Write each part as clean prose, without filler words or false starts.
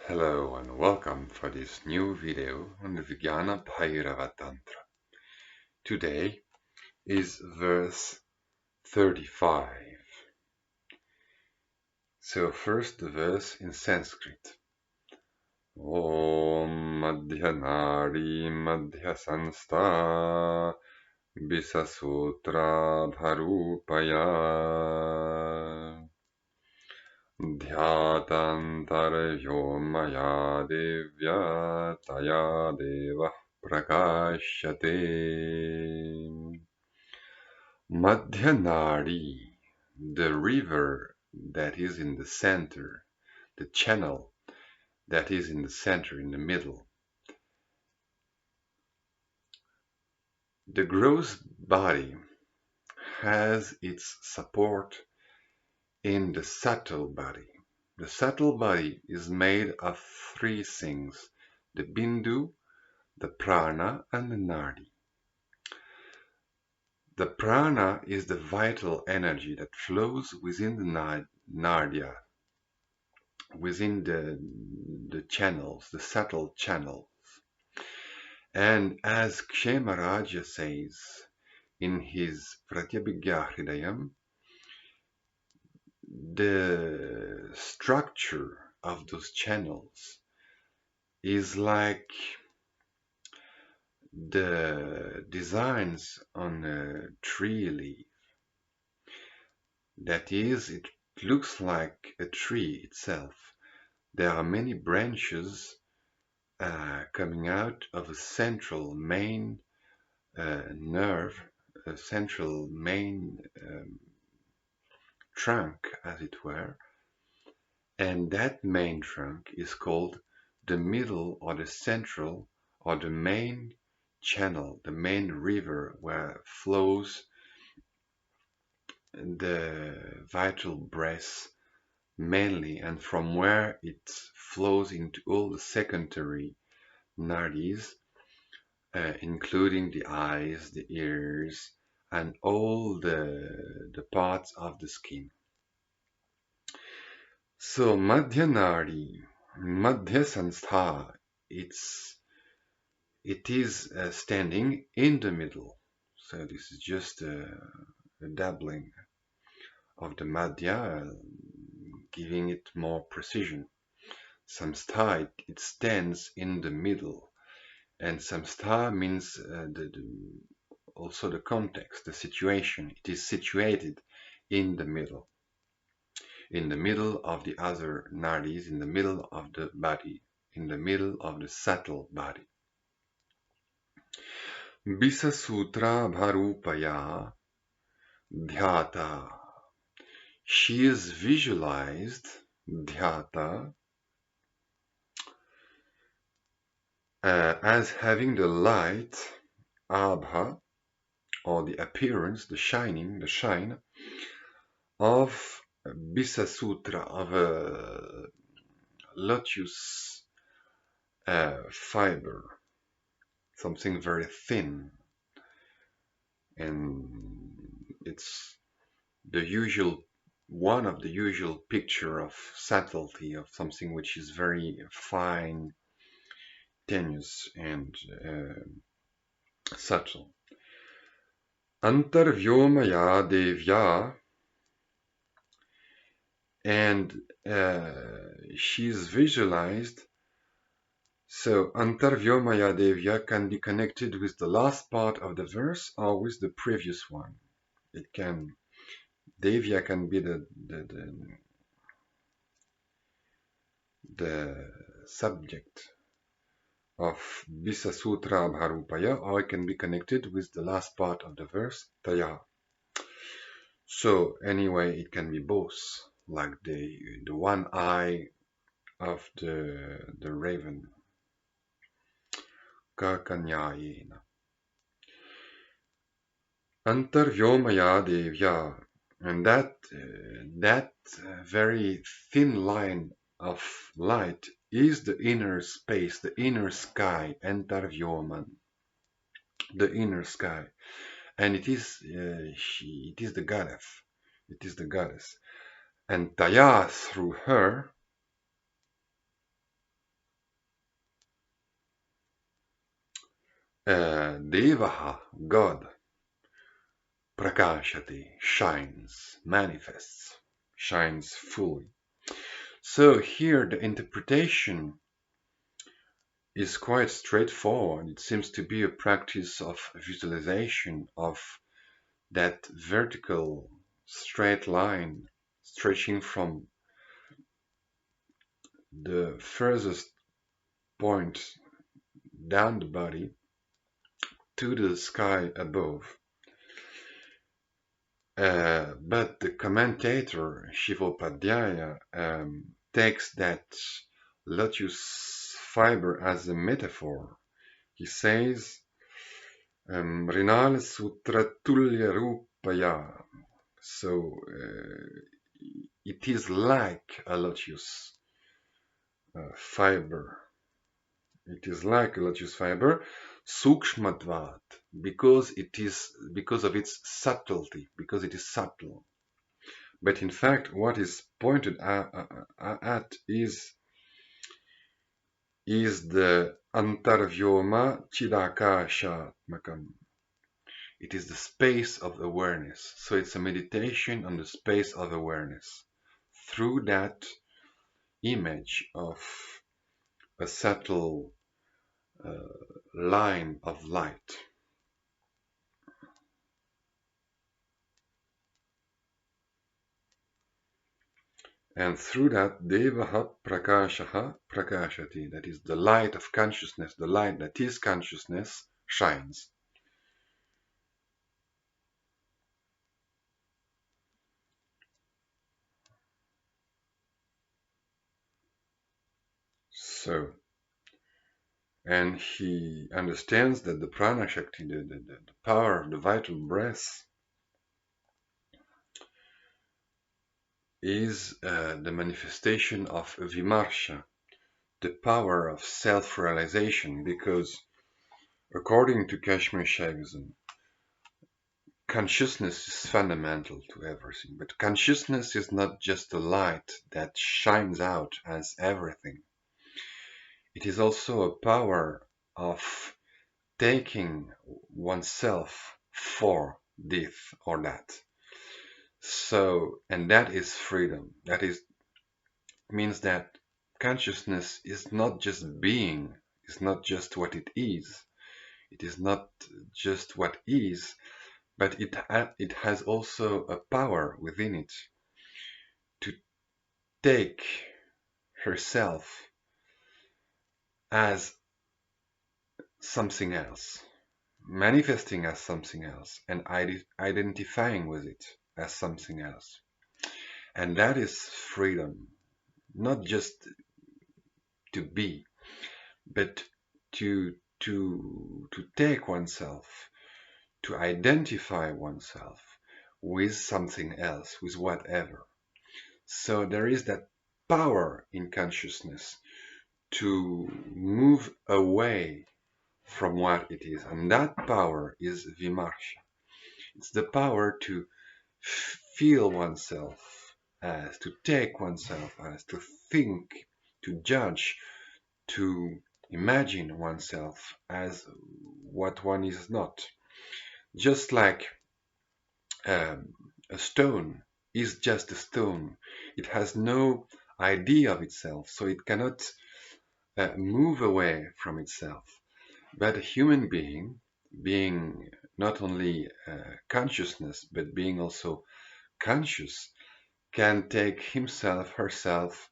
Hello and welcome for this new video on the Vijnana Bhairava Tantra. Today is verse 35. So first the verse in Sanskrit. Om madhyanāḍī madhyasaṃsthā bisasūtrābharūpayā dhyātāntarvyomayā devyā tayā devaḥ prakāśate. Madhyanāḍī, the river that is in the center, the channel that is in the center, in the middle. The gross body has its support in the subtle body. The subtle body is made of three things: the bindu, the prana, and the nadi. The prana is the vital energy that flows within the nadya, within the channels, the subtle channels. And as Kshemaraja says in his Pratyabhijñā, the structure of those channels is like the designs on a tree leaf. That is, it looks like a tree itself. There are many branches coming out of a central main nerve, a central main trunk, as it were, and that main trunk is called the middle or the central or the main channel, the main river where flows the vital breath mainly, and from where it flows into all the secondary nadis, including the eyes, the ears, and all the parts of the skin. So madhyanāḍī, madhyasaṃsthā, it is standing in the middle. So this is just a doubling of the madhya, giving it more precision. Samstha, it stands in the middle, and samstha means also the context, the situation. It is situated in the middle of the other nadis, in the middle of the body, in the middle of the subtle body. Bisasūtrābharūpayā dhyātā. She is visualized, dhyātā, as having the light, abha, or the appearance, the shine of bisasūtra, of a lotus fiber, something very thin, and it's one of the usual picture of subtlety, of something which is very fine, tenuous, and subtle. Tantarvyomayā devyā, and she is visualized. So tantarvyomayā devyā can be connected with the last part of the verse or with the previous one. Devyā can be the subject of bisasūtrābharūpayā, or it can be connected with the last part of the verse, tayā. So anyway, it can be both, like the one eye of the raven. Kakanyayena. Antarvyomayā devyā, and that very thin line of light is the inner space, the inner sky, antarvyoman, the inner sky, and it is the goddess. It is the goddess, and tayā, through her, devaḥ, God, prakāśate, shines, manifests, shines fully. So here the interpretation is quite straightforward. It seems to be a practice of visualization of that vertical straight line stretching from the furthest point down the body to the sky above. But the commentator Shivopâdhyâya takes that lotus fiber as a metaphor. He says, madhyanāḍī. So it is like a lotus fiber. It is like a lotus fiber, sukshmatvat, because of its subtlety, because it is subtle. But in fact, what is pointed at is the antarvyoma chidakāshatmakam. It is the space of awareness. So it's a meditation on the space of awareness through that image of a subtle line of light. And through that, devaḥ prakāśate, that is the light of consciousness, the light that is consciousness, shines. So, and he understands that the prana shakti, the power of the vital breath, is the manifestation of vimarsha, the power of self-realization, because according to Kashmir Shaivism, consciousness is fundamental to everything, but consciousness is not just a light that shines out as everything. It is also a power of taking oneself for this or that. So, and that is freedom. That means that consciousness is not just being, it's not just what it is. It is not just what is, but it has also a power within it to take herself as something else, manifesting as something else, and identifying with it as something else. And that is freedom, not just to be, but to take oneself, to identify oneself with something else, with whatever. So there is that power in consciousness to move away from what it is, and that power is vimarsha. It's the power to feel oneself as, to take oneself as, to think, to judge, to imagine oneself as what one is not. Just like a stone is just a stone. It has no idea of itself, so it cannot move away from itself. But a human being not only consciousness, but being also conscious, can take himself, herself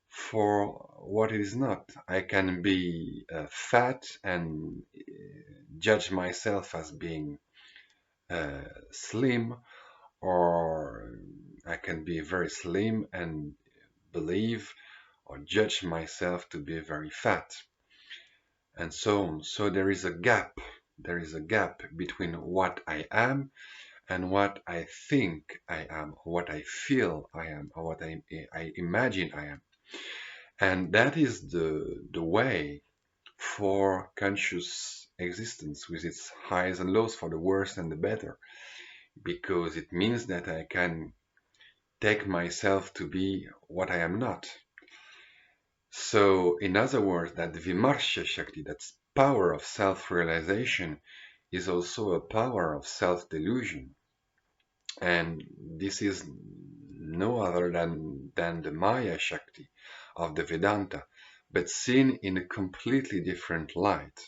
for what it is not. I can be fat and judge myself as being slim, or I can be very slim and believe or judge myself to be very fat, and so on. So there is a gap. There is a gap between what I am and what I think I am, or what I feel I am, or what I imagine I am. And that is the way for conscious existence, with its highs and lows, for the worse and the better, because it means that I can take myself to be what I am not. So, in other words, that vimarsha shakti, that power of self-realization is also a power of self-delusion. And this is no other than the Maya Shakti of the Vedanta, but seen in a completely different light.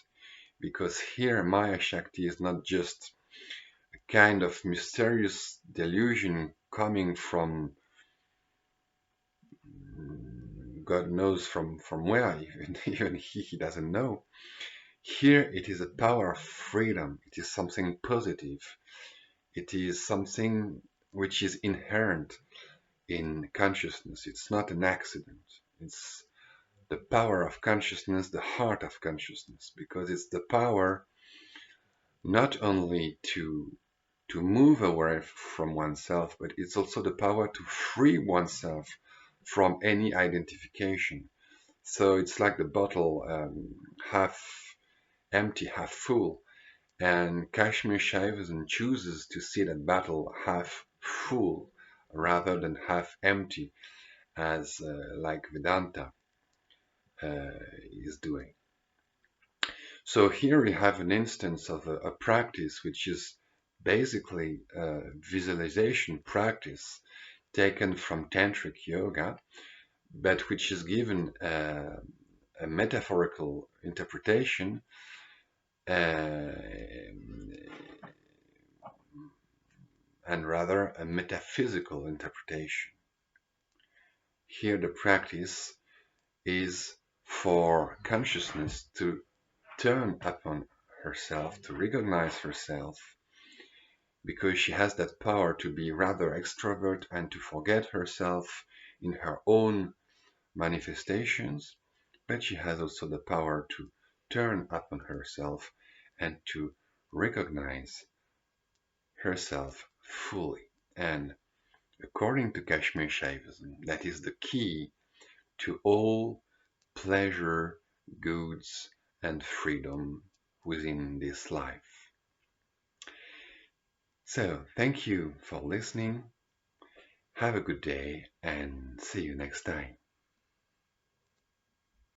Because here Maya Shakti is not just a kind of mysterious delusion coming from God knows from where, even he doesn't know. Here it is a power of freedom. It is something positive. It is something which is inherent in consciousness. It's not an accident. It's the power of consciousness, the heart of consciousness, because it's the power not only to move away from oneself, but it's also the power to free oneself from any identification. So it's like the bottle, half empty, half full. And Kashmir Shaivism chooses to see that bottle half full rather than half empty, as like Vedanta is doing. So here we have an instance of a practice which is basically a visualization practice taken from tantric yoga, but which is given a metaphorical interpretation and rather a metaphysical interpretation. Here the practice is for consciousness to turn upon herself, to recognize herself, because she has that power to be rather extrovert and to forget herself in her own manifestations, but she has also the power to turn upon herself and to recognize herself fully. And according to Kashmir Shaivism, that is the key to all pleasure, goods, and freedom within this life. So, thank you for listening. Have a good day and see you next time.